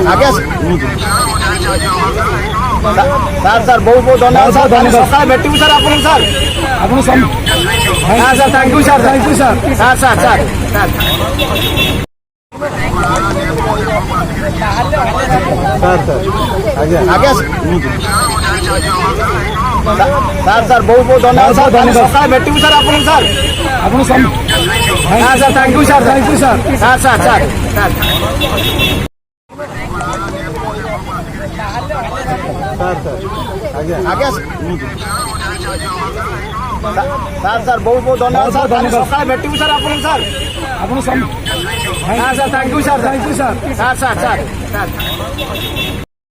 ଆଜ୍ଞା ସାର୍ ବହୁତ ବହୁତ ଧନ୍ୟବାଦ ସାର୍। ସକାଳେ ଭେଟିବୁ ସାର୍ ଆପଣଙ୍କୁ ସାର୍। ଆପଣ ହଁ sir thank you sir. Thank you sir. Sir sir sir ଆଜ୍ଞା ଆଜ୍ଞା ସାର୍ ବହୁତ ବହୁତ ଧନ୍ୟବାଦ ସାର୍। ସକାଳେ ଭେଟିବୁ ସାର୍ ଆପଣଙ୍କୁ ସାର୍। ଆପଣ ହଁ sir thank you sir. Thank you sir. Sir sir sir sir ଆଜ୍ଞା ସାର୍ ବହୁତ ବହୁତ ଧନ୍ୟବାଦ ସାର୍। ସକାଳେ ଭେଟିବୁ ସାର୍ ଆପଣଙ୍କୁ ସାର୍। ଆପଣ ହଁ sir thank you sir. Thank you sir. Sir sir sir sir